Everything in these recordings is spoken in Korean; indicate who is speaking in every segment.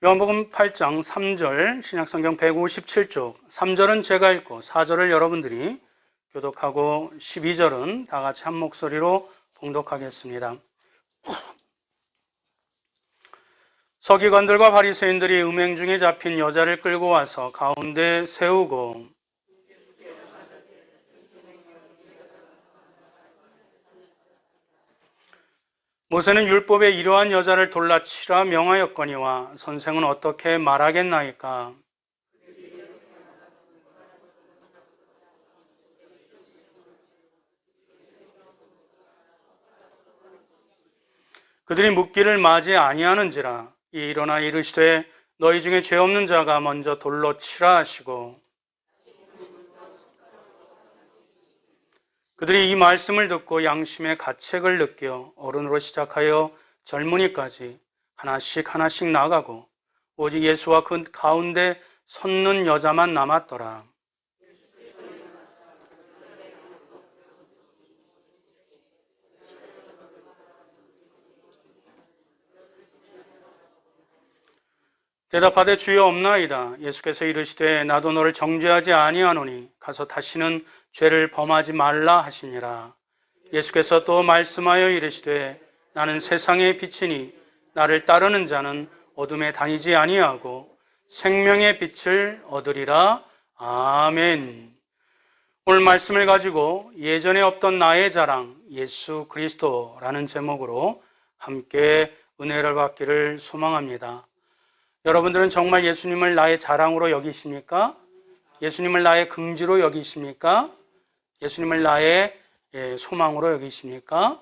Speaker 1: 요한복음 8장 3절 신약성경 157쪽 3절은 제가 읽고 4절을 여러분들이 교독하고 12절은 다 같이 한 목소리로 봉독하겠습니다. 서기관들과 바리새인들이 음행 중에 잡힌 여자를 끌고 와서 가운데 세우고 모세는 율법에 이러한 여자를 돌라치라 명하였거니와 선생은 어떻게 말하겠나이까? 그들이 묻기를 맞이 아니하는지라. 일어나 이르시되 너희 중에 죄 없는 자가 먼저 돌로 치라 하시고, 그들이 이 말씀을 듣고 양심의 가책을 느껴 어른으로 시작하여 젊은이까지 하나씩 나가고 오직 예수와 그 가운데 섰는 여자만 남았더라. 대답하되 주여 없나이다. 예수께서 이르시되 나도 너를 정죄하지 아니하노니 가서 다시는 죄를 범하지 말라 하시니라. 예수께서 또 말씀하여 이르시되 나는 세상의 빛이니 나를 따르는 자는 어둠에 다니지 아니하고 생명의 빛을 얻으리라. 아멘. 오늘 말씀을 가지고 예전에 없던 나의 자랑 예수 그리스도라는 제목으로 함께 은혜를 받기를 소망합니다. 여러분들은 정말 예수님을 나의 자랑으로 여기십니까? 예수님을 나의 긍지로 여기십니까? 예수님을 나의 소망으로 여기십니까?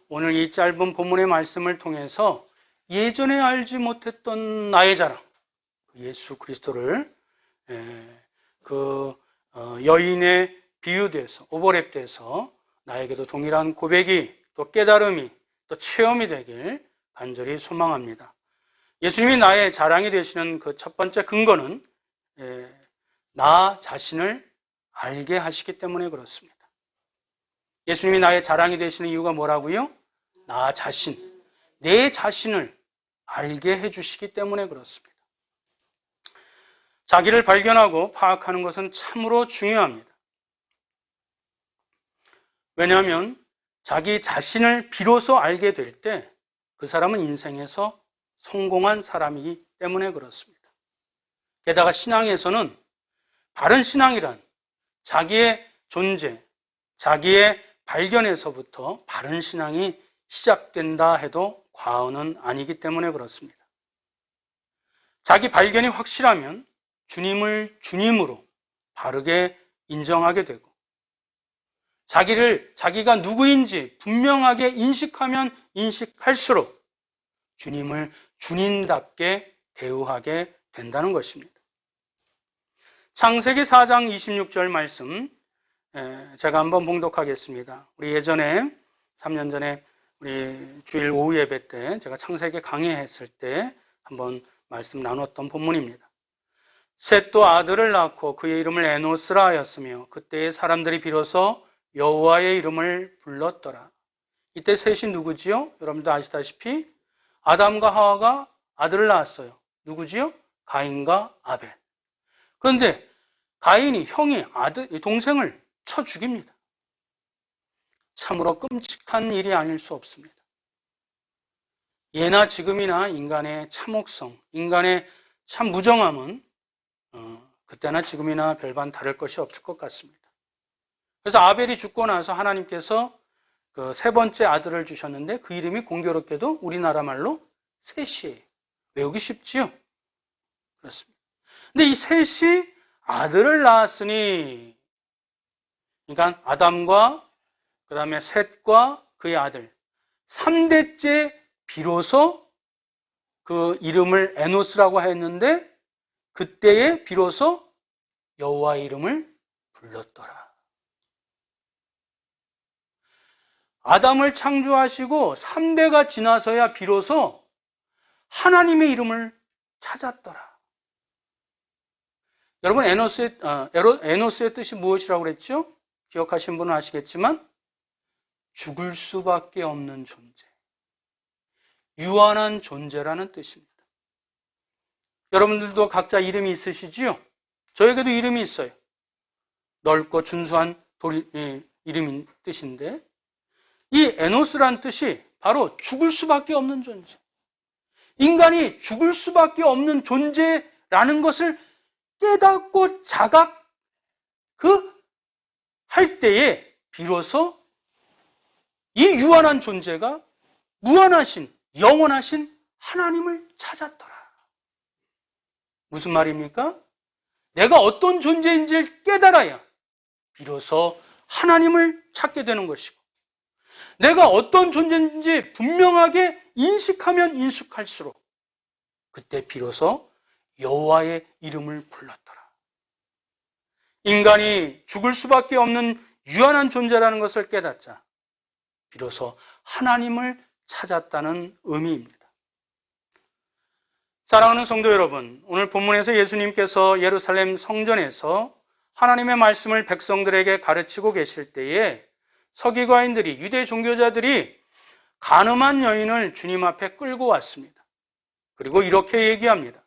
Speaker 1: 오늘 이 짧은 본문의 말씀을 통해서 예전에 알지 못했던 나의 자랑, 예수 그리스도를 여인의 비유돼서 오버랩돼서 나에게도 동일한 고백이 또 깨달음이 또 체험이 되길 간절히 소망합니다. 예수님이 나의 자랑이 되시는 그 첫 번째 근거는 나 자신을 알게 하시기 때문에 그렇습니다. 예수님이 나의 자랑이 되시는 이유가 뭐라고요? 나 자신, 내 자신을 알게 해주시기 때문에 그렇습니다. 자기를 발견하고 파악하는 것은 참으로 중요합니다. 왜냐하면 자기 자신을 비로소 알게 될 때 그 사람은 인생에서 성공한 사람이기 때문에 그렇습니다. 게다가 신앙에서는 바른 신앙이란 자기의 존재, 자기의 발견에서부터 바른 신앙이 시작된다 해도 과언은 아니기 때문에 그렇습니다. 자기 발견이 확실하면 주님을 주님으로 바르게 인정하게 되고 자기가 누구인지 분명하게 인식하면 인식할수록 주님을 주님답게 대우하게 된다는 것입니다. 창세기 4장 26절 말씀 제가 한번 봉독하겠습니다. 우리 예전에 3년 전에 우리 주일 오후 예배 때 제가 창세기 강의했을 때 한번 말씀 나눴던 본문입니다. 셋도 아들을 낳고 그의 이름을 에노스라 하였으며 그때의 사람들이 비로소 여호와의 이름을 불렀더라. 이때 셋이 누구지요? 여러분도 아시다시피 아담과 하와가 아들을 낳았어요. 누구지요? 가인과 아벨. 그런데 가인이 형이 동생을 쳐 죽입니다. 참으로 끔찍한 일이 아닐 수 없습니다. 예나 지금이나 인간의 참혹성, 인간의 참 무정함은 그때나 지금이나 별반 다를 것이 없을 것 같습니다. 그래서 아벨이 죽고 나서 하나님께서 그 세 번째 아들을 주셨는데 그 이름이 공교롭게도 우리나라 말로 셋이에요. 외우기 쉽지요? 그렇습니다. 근데 이 셋이 아들을 낳았으니, 그러니까 아담과 그 다음에 셋과 그의 아들 3대째 비로소 그 이름을 에노스라고 했는데 그때에 비로소 여호와의 이름을 불렀더라. 아담을 창조하시고 3대가 지나서야 비로소 하나님의 이름을 찾았더라. 여러분 에노스의 뜻이 무엇이라고 그랬죠? 기억하신 분은 아시겠지만 죽을 수밖에 없는 존재, 유한한 존재라는 뜻입니다. 여러분들도 각자 이름이 있으시지요? 저에게도 이름이 있어요. 넓고 준수한 이름인 뜻인데, 이 에노스란 뜻이 바로 죽을 수밖에 없는 존재. 인간이 죽을 수밖에 없는 존재라는 것을 깨닫고 할 때에 비로소 이 유한한 존재가 무한하신, 영원하신 하나님을 찾았더라. 무슨 말입니까? 내가 어떤 존재인지를 깨달아야 비로소 하나님을 찾게 되는 것이고, 내가 어떤 존재인지 분명하게 인식하면 인식할수록 그때 비로소 여호와의 이름을 불렀더라. 인간이 죽을 수밖에 없는 유한한 존재라는 것을 깨닫자 비로소 하나님을 찾았다는 의미입니다. 사랑하는 성도 여러분, 오늘 본문에서 예수님께서 예루살렘 성전에서 하나님의 말씀을 백성들에게 가르치고 계실 때에 서기관인들이, 유대 종교자들이 간음한 여인을 주님 앞에 끌고 왔습니다. 그리고 이렇게 얘기합니다.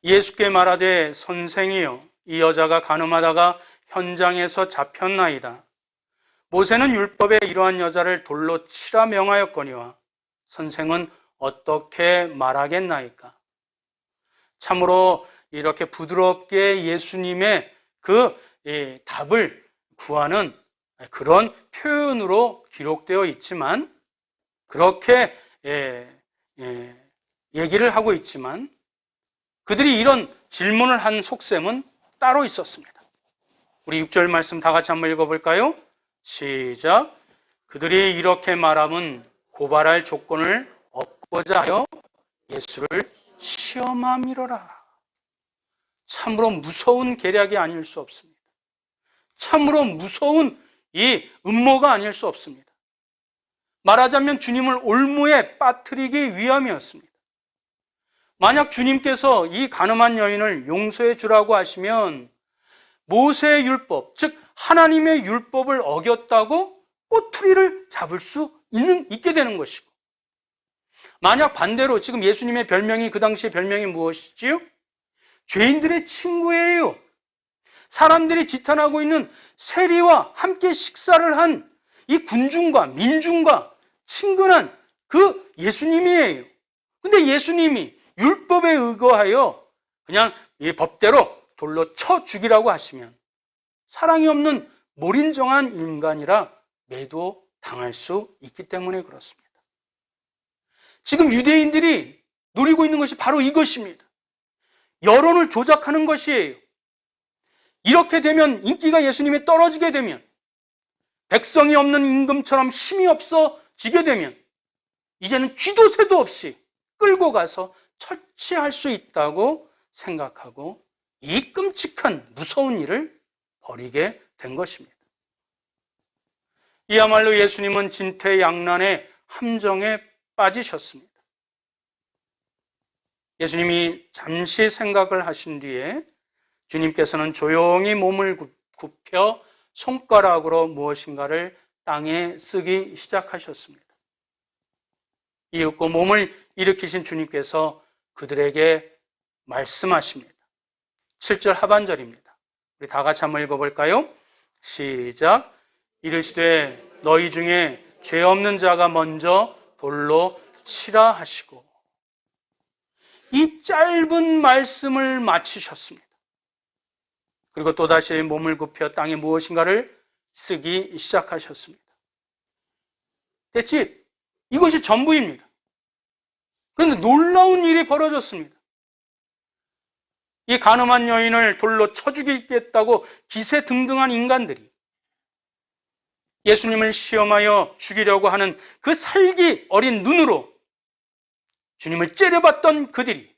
Speaker 1: 예수께 말하되 선생이여, 이 여자가 간음하다가 현장에서 잡혔나이다. 모세는 율법에 이러한 여자를 돌로 치라 명하였거니와 선생은 어떻게 말하겠나이까? 참으로 이렇게 부드럽게 예수님의 답을 구하는 그런 표현으로 기록되어 있지만, 그렇게 얘기를 하고 있지만, 그들이 이런 질문을 한 속셈은 따로 있었습니다. 우리 6절 말씀 다 같이 한번 읽어볼까요? 시작. 그들이 이렇게 말함은 고발할 조건을 얻고자 하여 예수를 시험함이로라. 참으로 무서운 계략이 아닐 수 없습니다. 참으로 무서운 이 음모가 아닐 수 없습니다. 말하자면 주님을 올무에 빠뜨리기 위함이었습니다. 만약 주님께서 이 간음한 여인을 용서해 주라고 하시면 모세의 율법, 즉 하나님의 율법을 어겼다고 꼬투리를 잡을 수 있게 되는 것이고, 만약 반대로 지금 예수님의 별명이, 그 당시의 별명이 무엇이지요? 죄인들의 친구예요. 사람들이 지탄하고 있는 세리와 함께 식사를 한 이 군중과 민중과 친근한 그 예수님이에요. 근데 예수님이 율법에 의거하여 그냥 이 법대로 돌로 쳐 죽이라고 하시면 사랑이 없는 몰인정한 인간이라 매도당할 수 있기 때문에 그렇습니다. 지금 유대인들이 노리고 있는 것이 바로 이것입니다. 여론을 조작하는 것이에요. 이렇게 되면, 인기가 예수님이 떨어지게 되면, 백성이 없는 임금처럼 힘이 없어지게 되면 이제는 쥐도 새도 없이 끌고 가서 처치할 수 있다고 생각하고 이 끔찍한 무서운 일을 벌이게 된 것입니다. 이야말로 예수님은 진퇴양난의 함정에 빠지셨습니다. 예수님이 잠시 생각을 하신 뒤에 주님께서는 조용히 몸을 굽혀 손가락으로 무엇인가를 땅에 쓰기 시작하셨습니다. 이윽고 몸을 일으키신 주님께서 그들에게 말씀하십니다. 7절 하반절입니다. 우리 다 같이 한번 읽어볼까요? 시작. 이르시되 너희 중에 죄 없는 자가 먼저 돌로 치라 하시고, 이 짧은 말씀을 마치셨습니다. 그리고 또다시 몸을 굽혀 땅에 무엇인가를 쓰기 시작하셨습니다. 대체 이것이 전부입니다. 그런데 놀라운 일이 벌어졌습니다. 이 간음한 여인을 돌로 쳐 죽이겠다고 기세등등한 인간들이 예수님을 시험하여 죽이려고 하는 그 살기 어린 눈으로 주님을 째려봤던 그들이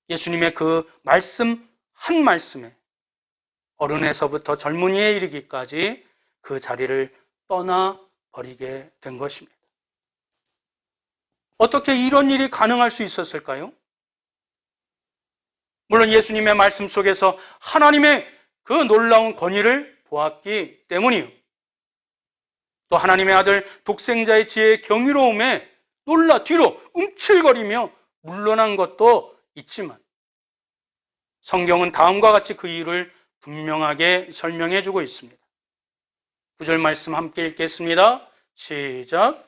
Speaker 1: 예수님의 그 말씀 한 말씀에 어른에서부터 젊은이에 이르기까지 그 자리를 떠나버리게 된 것입니다. 어떻게 이런 일이 가능할 수 있었을까요? 물론 예수님의 말씀 속에서 하나님의 그 놀라운 권위를 보았기 때문이요. 또 하나님의 아들 독생자의 지혜의 경이로움에 놀라 뒤로 움찔거리며 물러난 것도 있지만 성경은 다음과 같이 그 이유를 분명하게 설명해 주고 있습니다. 9절 말씀 함께 읽겠습니다. 시작.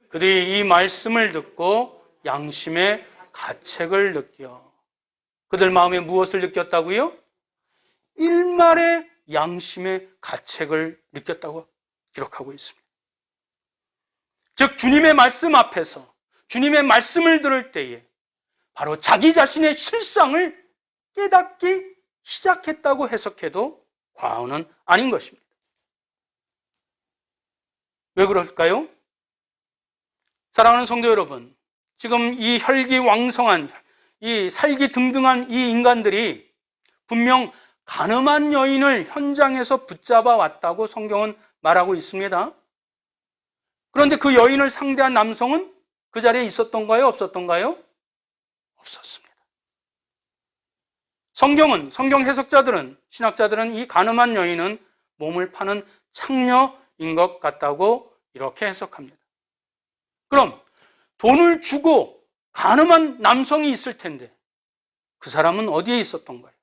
Speaker 1: 그들이 이 말씀을 듣고 양심의 가책을 느껴. 그들 마음에 무엇을 느꼈다고요? 일말의 양심의 가책을 느꼈다고 기록하고 있습니다. 즉 주님의 말씀 앞에서 주님의 말씀을 들을 때에 바로 자기 자신의 실상을 깨닫기 시작했다고 해석해도 과언은 아닌 것입니다. 왜 그럴까요? 사랑하는 성도 여러분, 지금 이 혈기왕성한, 이 살기등등한 이 인간들이 분명 간음한 여인을 현장에서 붙잡아 왔다고 성경은 말하고 있습니다. 그런데 그 여인을 상대한 남성은 그 자리에 있었던가요? 없었던가요? 없었습니다. 성경 해석자들은, 신학자들은 이 간음한 여인은 몸을 파는 창녀인 것 같다고 이렇게 해석합니다. 그럼 돈을 주고 간음한 남성이 있을 텐데 그 사람은 어디에 있었던 거예요?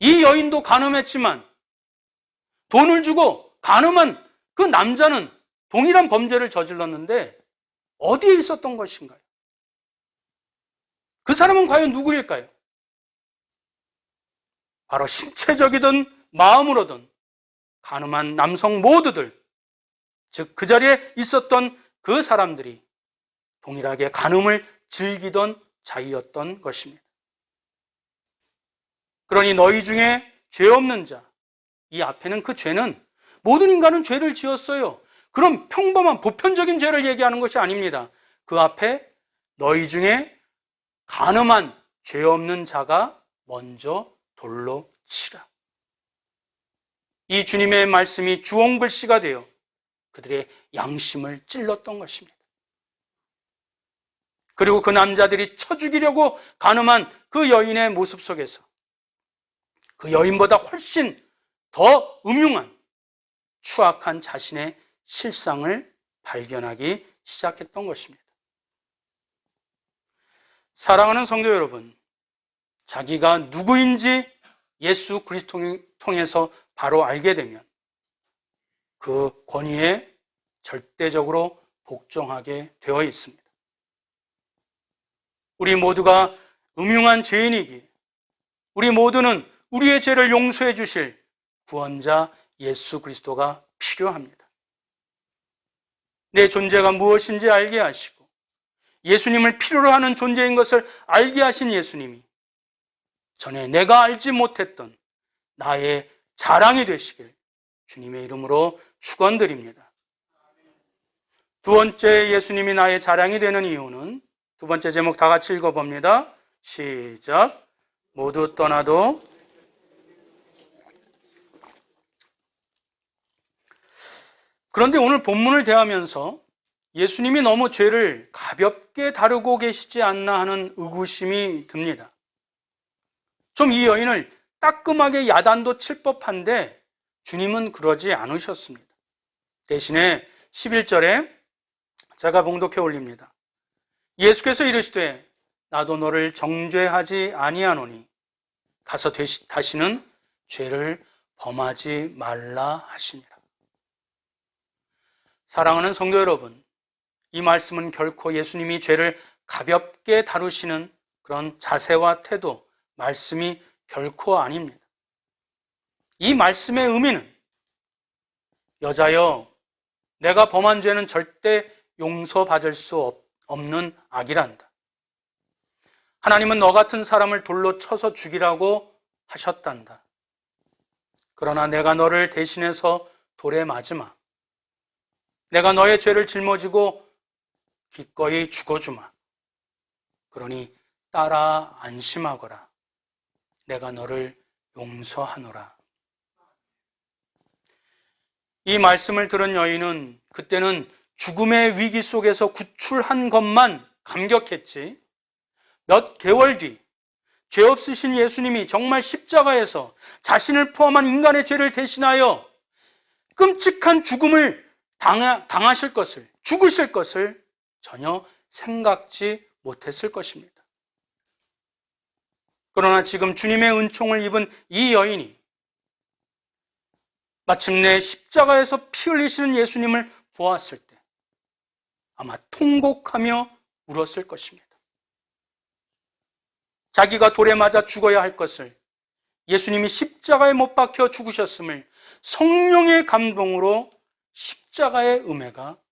Speaker 1: 이 여인도 간음했지만 돈을 주고 간음한 그 남자는 동일한 범죄를 저질렀는데 어디에 있었던 것인가요? 그 사람은 과연 누구일까요? 바로 신체적이든 마음으로든 간음한 남성 모두들, 즉 그 자리에 있었던 그 사람들이 동일하게 간음을 즐기던 자이었던 것입니다. 그러니 너희 중에 죄 없는 자, 이 앞에는 그 죄는 모든 인간은 죄를 지었어요. 그럼 평범한 보편적인 죄를 얘기하는 것이 아닙니다. 그 앞에 너희 중에 간음한 죄 없는 자가 먼저 돌로 치라. 이 주님의 말씀이 주홍글씨가 되어 그들의 양심을 찔렀던 것입니다. 그리고 그 남자들이 쳐 죽이려고 간음한 그 여인의 모습 속에서 그 여인보다 훨씬 더 음흉한 추악한 자신의 실상을 발견하기 시작했던 것입니다. 사랑하는 성도 여러분, 자기가 누구인지 예수 그리스도를 통해서 바로 알게 되면 그 권위에 절대적으로 복종하게 되어 있습니다. 우리 모두가 음흉한 죄인이기에 우리 모두는 우리의 죄를 용서해 주실 구원자 예수 그리스도가 필요합니다. 내 존재가 무엇인지 알게 하시고 예수님을 필요로 하는 존재인 것을 알게 하신 예수님이 전에 내가 알지 못했던 나의 자랑이 되시길 주님의 이름으로 축원드립니다. 두 번째, 예수님이 나의 자랑이 되는 이유는 두 번째 제목 다 같이 읽어봅니다. 시작. 모두 떠나도. 그런데 오늘 본문을 대하면서 예수님이 너무 죄를 가볍게 다루고 계시지 않나 하는 의구심이 듭니다. 좀 이 여인을 따끔하게 야단도 칠 법한데 주님은 그러지 않으셨습니다. 대신에 11절에 제가 봉독해 올립니다. 예수께서 이르시되 나도 너를 정죄하지 아니하노니 가서 다시는 죄를 범하지 말라 하시니라. 사랑하는 성도 여러분, 이 말씀은 결코 예수님이 죄를 가볍게 다루시는 그런 자세와 태도, 말씀이 결코 아닙니다. 이 말씀의 의미는 여자여, 내가 범한 죄는 절대 용서받을 수 없는 악이란다. 하나님은 너 같은 사람을 돌로 쳐서 죽이라고 하셨단다. 그러나 내가 너를 대신해서 돌에 맞으마. 내가 너의 죄를 짊어지고 기꺼이 죽어주마. 그러니 따라 안심하거라. 내가 너를 용서하노라. 이 말씀을 들은 여인은 그때는 죽음의 위기 속에서 구출한 것만 감격했지, 몇 개월 뒤 죄 없으신 예수님이 정말 십자가에서 자신을 포함한 인간의 죄를 대신하여 끔찍한 죽음을 당하실 것을, 죽으실 것을 전혀 생각지 못했을 것입니다. 그러나 지금 주님의 은총을 입은 이 여인이 마침내 십자가에서 피 흘리시는 예수님을 보았을 때 아마 통곡하며 울었을 것입니다. 자기가 돌에 맞아 죽어야 할 것을 예수님이 십자가에 못 박혀 죽으셨음을 성령의 감동으로 십자가의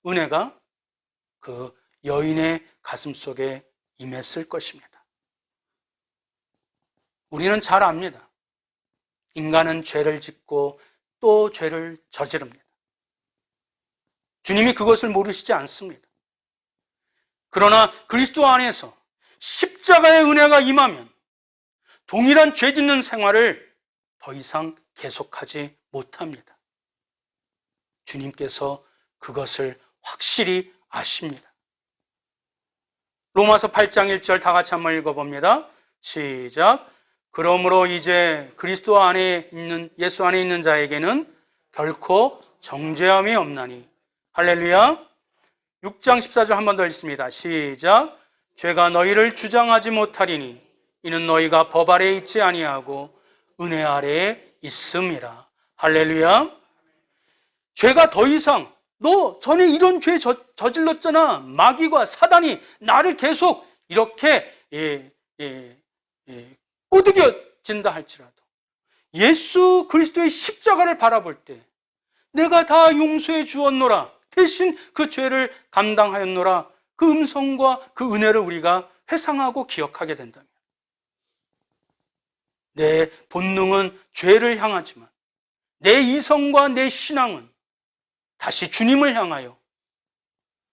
Speaker 1: 은혜가 그 여인의 가슴속에 임했을 것입니다. 우리는 잘 압니다. 인간은 죄를 짓고 또 죄를 저지릅니다. 주님이 그것을 모르시지 않습니다. 그러나 그리스도 안에서 십자가의 은혜가 임하면 동일한 죄 짓는 생활을 더 이상 계속하지 못합니다. 주님께서 그것을 확실히 아십니다. 로마서 8장 1절 다 같이 한번 읽어봅니다. 시작. 그러므로 이제 그리스도 안에 있는, 예수 안에 있는 자에게는 결코 정죄함이 없나니. 할렐루야. 6장 14절 한 번 더 읽습니다. 시작. 죄가 너희를 주장하지 못하리니 이는 너희가 법 아래에 있지 아니하고 은혜 아래에 있음이라. 할렐루야. 죄가 더 이상 너 전에 이런 죄 저질렀잖아. 마귀가 사단이 나를 계속 이렇게 꼬드겨진다 할지라도 예수 그리스도의 십자가를 바라볼 때 내가 다 용서해 주었노라. 대신 그 죄를 감당하였노라. 그 음성과 그 은혜를 우리가 회상하고 기억하게 된다면 내 본능은 죄를 향하지만 내 이성과 내 신앙은 다시 주님을 향하여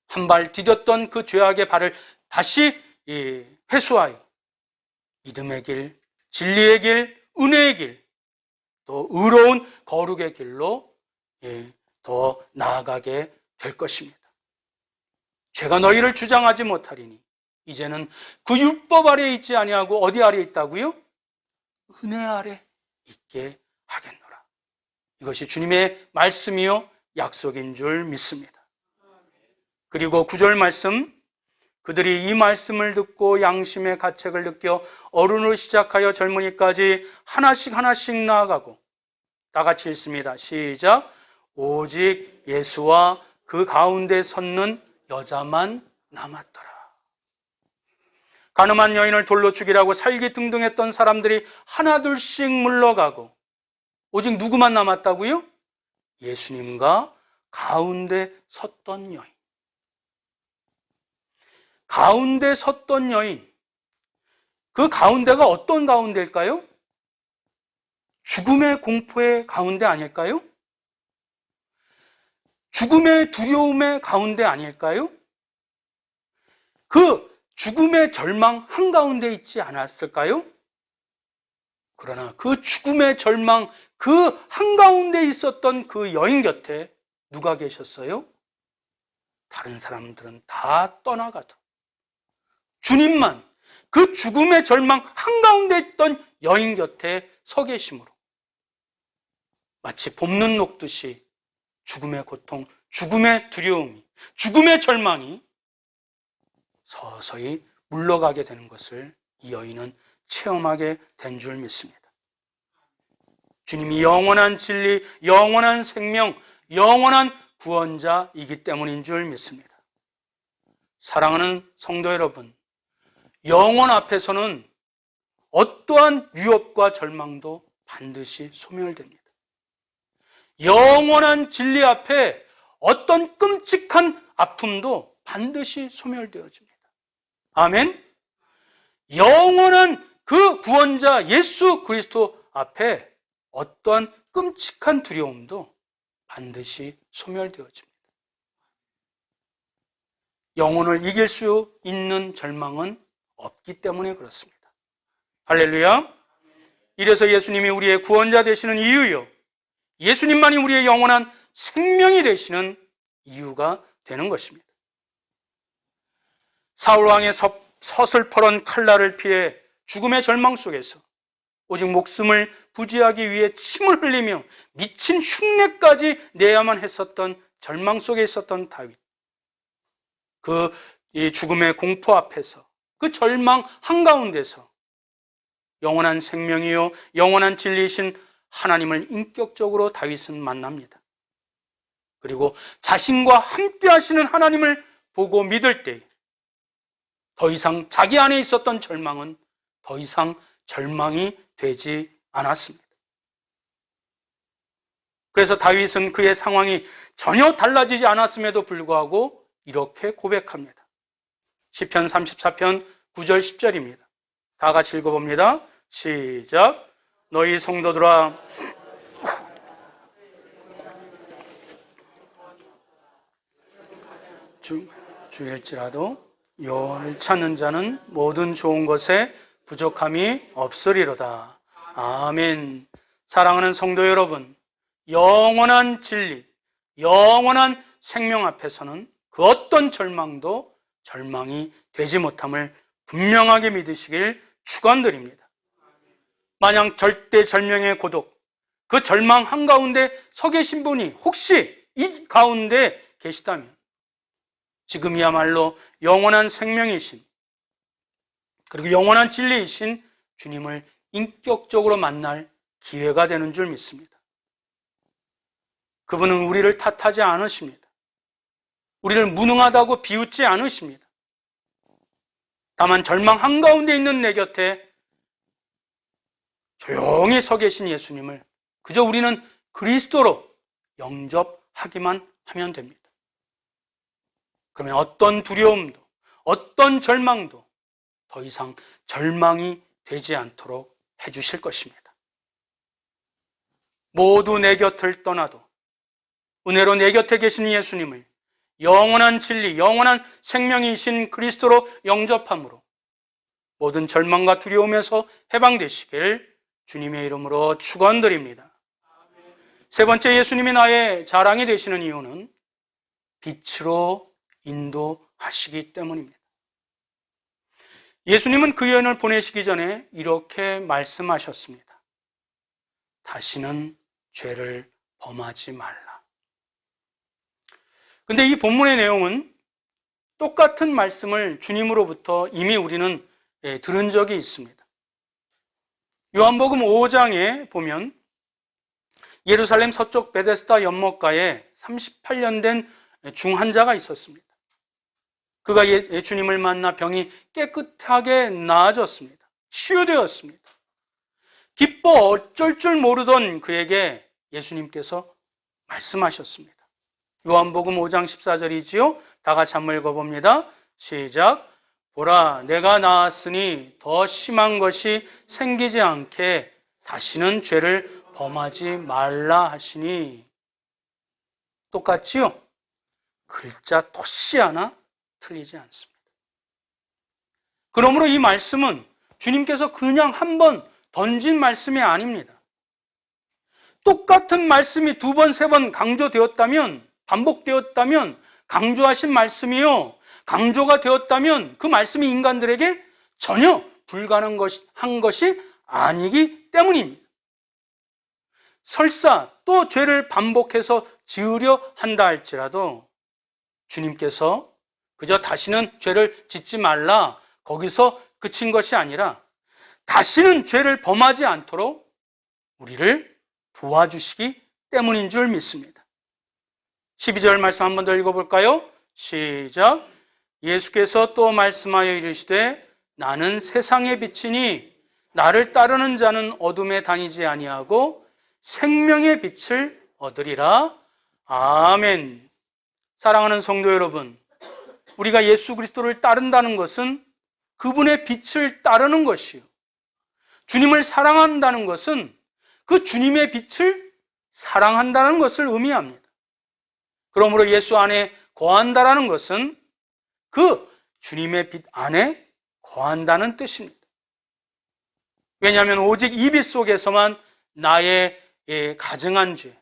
Speaker 1: 한 발 디뎠던 그 죄악의 발을 다시 회수하여 믿음의 길, 진리의 길, 은혜의 길, 또 의로운 거룩의 길로 더 나아가게 될 것입니다. 죄가 너희를 주장하지 못하리니 이제는 그 율법 아래에 있지 아니하고 어디 아래에 있다고요? 은혜 아래 있게 하겠노라. 이것이 주님의 말씀이요 약속인 줄 믿습니다. 그리고 9절 말씀, 그들이 이 말씀을 듣고 양심의 가책을 느껴 어른으로 시작하여 젊은이까지 하나씩 나아가고 다 같이 읽습니다. 시작. 오직 예수와 그 가운데 섰는 여자만 남았더라. 가늠한 여인을 돌로 죽이라고 살기등등했던 사람들이 하나둘씩 물러가고 오직 누구만 남았다고요? 예수님과 가운데 섰던 여인. 가운데 섰던 여인. 그 가운데가 어떤 가운데일까요? 죽음의 공포의 가운데 아닐까요? 죽음의 두려움의 가운데 아닐까요? 그 죽음의 절망 한가운데 있지 않았을까요? 그러나 그 죽음의 절망 그 한가운데 있었던 그 여인 곁에 누가 계셨어요? 다른 사람들은 다 떠나가도 주님만 그 죽음의 절망 한가운데 있던 여인 곁에 서 계심으로 마치 봄눈 녹듯이 죽음의 고통, 죽음의 두려움이, 죽음의 절망이 서서히 물러가게 되는 것을 이 여인은 체험하게 된 줄 믿습니다. 주님이 영원한 진리, 영원한 생명, 영원한 구원자이기 때문인 줄 믿습니다. 사랑하는 성도 여러분, 영원 앞에서는 어떠한 위협과 절망도 반드시 소멸됩니다. 영원한 진리 앞에 어떤 끔찍한 아픔도 반드시 소멸되어집니다. 아멘. 영원한 그 구원자 예수 그리스도 앞에 어떠한 끔찍한 두려움도 반드시 소멸되어집니다. 영혼을 이길 수 있는 절망은 없기 때문에 그렇습니다. 할렐루야. 이래서 예수님이 우리의 구원자 되시는 이유요, 예수님만이 우리의 영원한 생명이 되시는 이유가 되는 것입니다. 사울왕의 서슬퍼런 칼날을 피해 죽음의 절망 속에서 오직 목숨을 부지하기 위해 침을 흘리며 미친 흉내까지 내야만 했었던 절망 속에 있었던 다윗. 그 이 죽음의 공포 앞에서 그 절망 한가운데서 영원한 생명이요 영원한 진리이신 하나님을 인격적으로 다윗은 만납니다. 그리고 자신과 함께 하시는 하나님을 보고 믿을 때 더 이상 자기 안에 있었던 절망은 더 이상 절망이 되지 않았습니다. 그래서 다윗은 그의 상황이 전혀 달라지지 않았음에도 불구하고 이렇게 고백합니다. 시편 34편 9절 10절입니다. 다 같이 읽어봅니다. 시작. 너희 성도들아 주일지라도 여호와를 찾는 자는 모든 좋은 것에 부족함이 없으리로다. 아멘. 사랑하는 성도 여러분, 영원한 진리, 영원한 생명 앞에서는 그 어떤 절망도 절망이 되지 못함을 분명하게 믿으시길 축원드립니다. 만약 절대절명의 고독, 그 절망 한가운데 서 계신 분이 혹시 이 가운데 계시다면 지금이야말로 영원한 생명이신 그리고 영원한 진리이신 주님을 인격적으로 만날 기회가 되는 줄 믿습니다. 그분은 우리를 탓하지 않으십니다. 우리를 무능하다고 비웃지 않으십니다. 다만 절망 한가운데 있는 내 곁에 조용히 서 계신 예수님을 그저 우리는 그리스도로 영접하기만 하면 됩니다. 그러면 어떤 두려움도 어떤 절망도 더 이상 절망이 되지 않도록 해주실 것입니다. 모두 내 곁을 떠나도 은혜로 내 곁에 계신 예수님을 영원한 진리, 영원한 생명이신 그리스도로 영접함으로 모든 절망과 두려움에서 해방되시길 주님의 이름으로 축원드립니다. 세 번째, 예수님이 나의 자랑이 되시는 이유는 빛으로 인도하시기 때문입니다. 예수님은 그 여인을 보내시기 전에 이렇게 말씀하셨습니다. 다시는 죄를 범하지 말라. 근데 이 본문의 내용은 똑같은 말씀을 주님으로부터 이미 우리는 들은 적이 있습니다. 요한복음 5장에 보면 예루살렘 서쪽 베데스다 연못가에 38년 된 중환자가 있었습니다. 그가 예수님을 만나 병이 깨끗하게 나아졌습니다. 치유되었습니다. 기뻐 어쩔 줄 모르던 그에게 예수님께서 말씀하셨습니다. 요한복음 5장 14절이지요. 다 같이 한번 읽어봅니다. 시작. 보라, 내가 나았으니 더 심한 것이 생기지 않게 다시는 죄를 범하지 말라 하시니. 똑같지요? 글자 토씨 하나 틀리지 않습니다. 그러므로 이 말씀은 주님께서 그냥 한번 던진 말씀이 아닙니다. 똑같은 말씀이 두 번, 세 번 강조되었다면, 반복되었다면, 강조하신 말씀이요, 강조가 되었다면 그 말씀이 인간들에게 전혀 불가능한 것이 아니기 때문입니다. 설사 또 죄를 반복해서 지으려 한다 할지라도 주님께서 그저 다시는 죄를 짓지 말라, 거기서 그친 것이 아니라 다시는 죄를 범하지 않도록 우리를 도와주시기 때문인 줄 믿습니다. 12절 말씀 한 번 더 읽어볼까요? 시작. 예수께서 또 말씀하여 이르시되 나는 세상의 빛이니 나를 따르는 자는 어둠에 다니지 아니하고 생명의 빛을 얻으리라. 아멘. 사랑하는 성도 여러분, 우리가 예수 그리스도를 따른다는 것은 그분의 빛을 따르는 것이요, 주님을 사랑한다는 것은 그 주님의 빛을 사랑한다는 것을 의미합니다. 그러므로 예수 안에 거한다라는 것은 그 주님의 빛 안에 거한다는 뜻입니다. 왜냐하면 오직 이 빛 속에서만 나의 가증한 죄,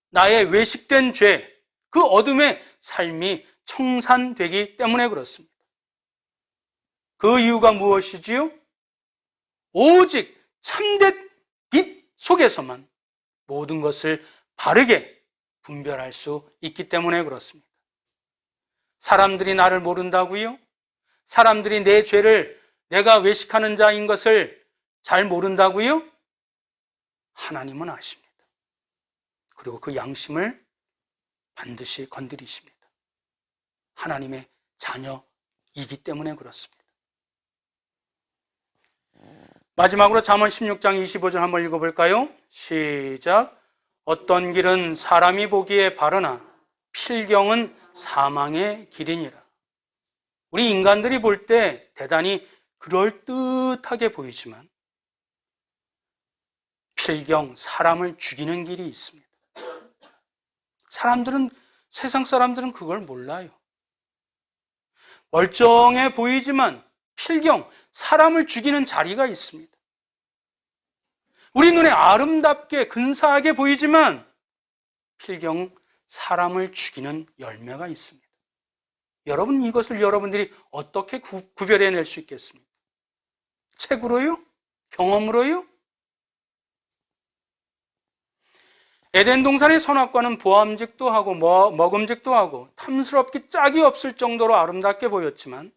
Speaker 1: 나의 외식된 죄, 그 어둠의 삶이 청산되기 때문에 그렇습니다. 그 이유가 무엇이지요? 오직 참된 빛 속에서만 모든 것을 바르게 분별할 수 있기 때문에 그렇습니다. 사람들이 나를 모른다고요? 사람들이 내 죄를 내가 외식하는 자인 것을 잘 모른다고요? 하나님은 아십니다. 그리고 그 양심을 반드시 건드리십니다. 하나님의 자녀이기 때문에 그렇습니다. 마지막으로 잠언 16장 25절 한번 읽어볼까요? 시작. 어떤 길은 사람이 보기에 바르나 필경은 사망의 길이니라. 우리 인간들이 볼 때 대단히 그럴듯하게 보이지만 필경, 사람을 죽이는 길이 있습니다. 세상 사람들은 그걸 몰라요. 멀쩡해 보이지만 필경, 사람을 죽이는 자리가 있습니다. 우리 눈에 아름답게 근사하게 보이지만 필경, 사람을 죽이는 열매가 있습니다. 여러분, 이것을 여러분들이 어떻게 구별해낼 수 있겠습니까? 책으로요? 경험으로요? 에덴 동산의 선악과는 보암직도 하고 먹음직도 하고 탐스럽기 짝이 없을 정도로 아름답게 보였지만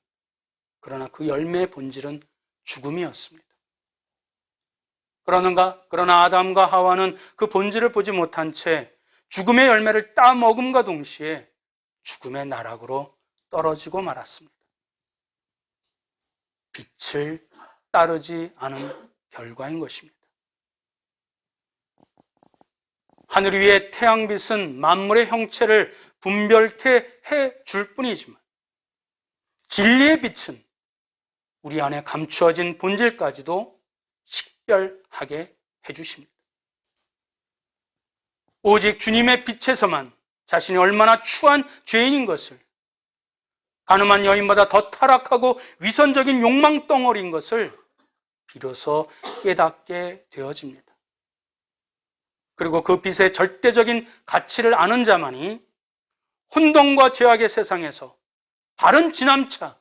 Speaker 1: 그러나 그 열매의 본질은 죽음이었습니다. 그러나 아담과 하와는 그 본질을 보지 못한 채 죽음의 열매를 따먹음과 동시에 죽음의 나락으로 떨어지고 말았습니다. 빛을 따르지 않은 결과인 것입니다. 하늘 위의 태양빛은 만물의 형체를 분별케 해줄 뿐이지만 진리의 빛은 우리 안에 감추어진 본질까지도 식별하게 해주십니다. 오직 주님의 빛에서만 자신이 얼마나 추한 죄인인 것을, 가늠한 여인보다 더 타락하고 위선적인 욕망 덩어리인 것을 비로소 깨닫게 되어집니다. 그리고 그 빛의 절대적인 가치를 아는 자만이 혼돈과 죄악의 세상에서 바른 지남차,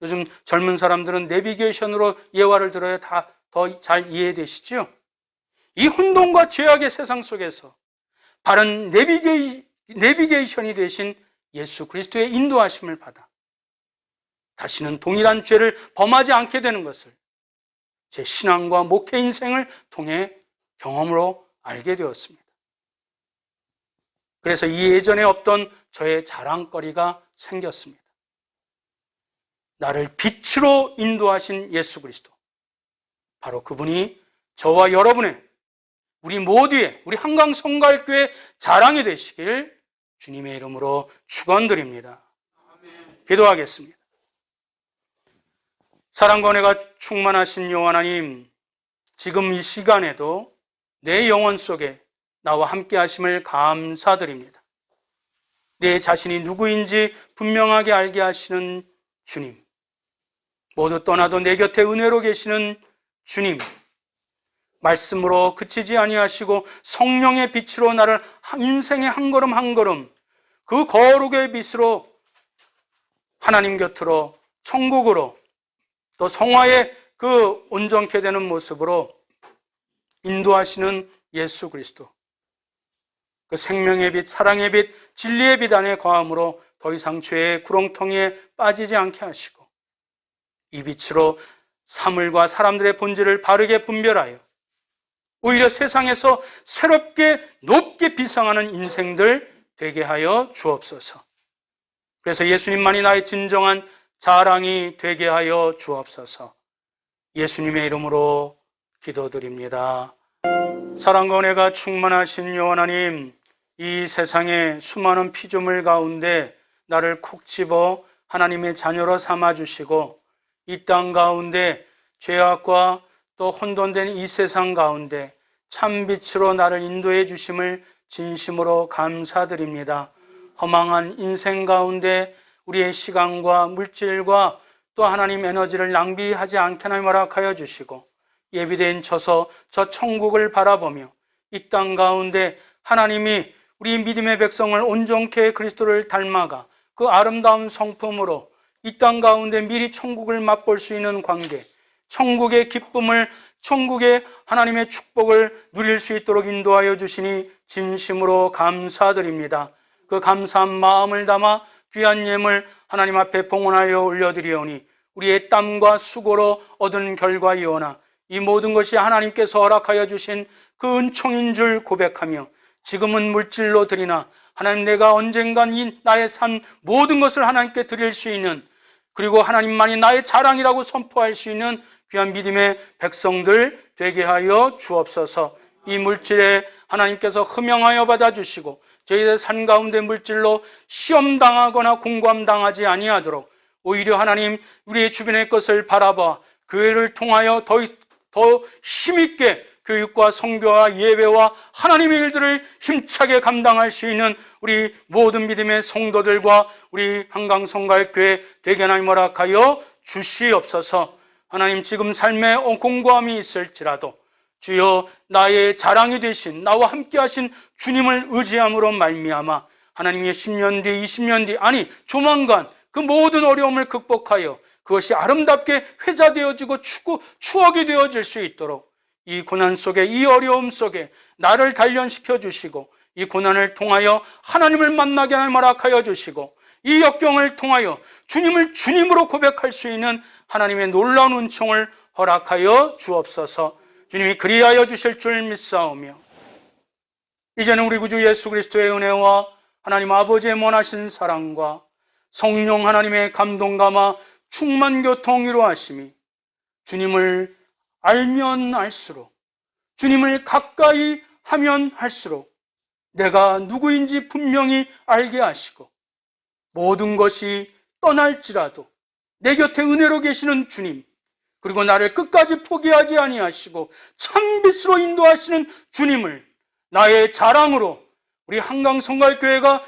Speaker 1: 요즘 젊은 사람들은 내비게이션으로 예화를 들어야 다 더 잘 이해되시죠? 이 혼돈과 죄악의 세상 속에서 바른 내비게이션이 되신 예수 그리스도의 인도하심을 받아 다시는 동일한 죄를 범하지 않게 되는 것을 제 신앙과 목회 인생을 통해 경험으로 알게 되었습니다. 그래서 이 예전에 없던 저의 자랑거리가 생겼습니다. 나를 빛으로 인도하신 예수 그리스도, 바로 그분이 저와 여러분의, 우리 모두의, 우리 한강성갈교회 자랑이 되시길 주님의 이름으로 축원드립니다. 기도하겠습니다. 사랑과 은혜가 충만하신 여호와 하나님, 지금 이 시간에도 내 영혼 속에 나와 함께 하심을 감사드립니다. 내 자신이 누구인지 분명하게 알게 하시는 주님, 모두 떠나도 내 곁에 은혜로 계시는 주님, 말씀으로 그치지 아니하시고 성령의 빛으로 나를 인생의 한 걸음 한 걸음 그 거룩의 빛으로 하나님 곁으로, 천국으로, 또 성화의 그 온전케 되는 모습으로 인도하시는 예수 그리스도, 그 생명의 빛, 사랑의 빛, 진리의 빛 안에 거함으로 더 이상 죄의 구렁텅이에 빠지지 않게 하시고 이 빛으로 사물과 사람들의 본질을 바르게 분별하여 오히려 세상에서 새롭게 높게 비상하는 인생들 되게 하여 주옵소서. 그래서 예수님만이 나의 진정한 자랑이 되게 하여 주옵소서. 예수님의 이름으로 기도드립니다. 사랑과 은혜가 충만하신 여호와 하나님, 이 세상의 수많은 피조물 가운데 나를 콕 집어 하나님의 자녀로 삼아주시고 이 땅 가운데 죄악과 또 혼돈된 이 세상 가운데 참빛으로 나를 인도해 주심을 진심으로 감사드립니다. 허망한 인생 가운데 우리의 시간과 물질과 또 하나님 에너지를 낭비하지 않게 하나님 허락하여 주시고 예비된 저 천국을 바라보며 이 땅 가운데 하나님이 우리 믿음의 백성을 온전케 그리스도를 닮아가 그 아름다운 성품으로 이 땅 가운데 미리 천국을 맛볼 수 있는 관계, 천국의 기쁨을, 천국의 하나님의 축복을 누릴 수 있도록 인도하여 주시니 진심으로 감사드립니다. 그 감사한 마음을 담아 귀한 예물 하나님 앞에 봉헌하여 올려드리오니 우리의 땀과 수고로 얻은 결과이오나 이 모든 것이 하나님께서 허락하여 주신 그 은총인 줄 고백하며 지금은 물질로 드리나 하나님 내가 언젠간 이 나의 산 모든 것을 하나님께 드릴 수 있는 그리고 하나님만이 나의 자랑이라고 선포할 수 있는 귀한 믿음의 백성들 되게 하여 주옵소서. 이 물질에 하나님께서 흠양하여 받아주시고 저희의 삶 가운데 물질로 시험당하거나 공감당하지 아니하도록 오히려 하나님 우리의 주변의 것을 바라봐 교회를 통하여 더 힘있게 교육과 선교와 예배와 하나님의 일들을 힘차게 감당할 수 있는 우리 모든 믿음의 성도들과 우리 한강성갈교회 되게 하나님 허락하여 주시옵소서. 하나님 지금 삶에 공고함이 있을지라도 주여 나의 자랑이 되신 나와 함께 하신 주님을 의지함으로 말미암아 하나님의 10년 뒤 20년 뒤 아니 조만간 그 모든 어려움을 극복하여 그것이 아름답게 회자되어지고 추억이 되어질 수 있도록 이 고난 속에 이 어려움 속에 나를 단련시켜 주시고 이 고난을 통하여 하나님을 만나게 허락하여 주시고 이 역경을 통하여 주님을 주님으로 고백할 수 있는 하나님의 놀라운 은총을 허락하여 주옵소서. 주님이 그리하여 주실 줄 믿사오며 이제는 우리 구주 예수 그리스도의 은혜와 하나님 아버지의 원하신 사랑과 성령 하나님의 감동감화 충만 교통이로 하심이 주님을 알면 알수록 주님을 가까이 하면 할수록 내가 누구인지 분명히 알게 하시고 모든 것이 떠날지라도 내 곁에 은혜로 계시는 주님 그리고 나를 끝까지 포기하지 아니하시고 참빛으로 인도하시는 주님을 나의 자랑으로 우리 한강성갈교회가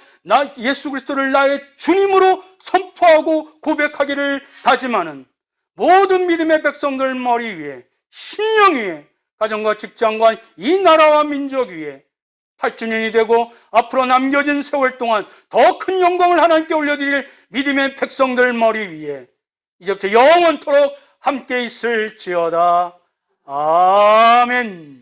Speaker 1: 예수 그리스도를 나의 주님으로 선포하고 고백하기를 다짐하는 모든 믿음의 백성들 머리 위에 심령 위에 가정과 직장과 이 나라와 민족 위에 8주년이 되고 앞으로 남겨진 세월 동안 더 큰 영광을 하나님께 올려드릴 믿음의 백성들 머리 위에 이제부터 영원토록 함께 있을지어다. 아멘.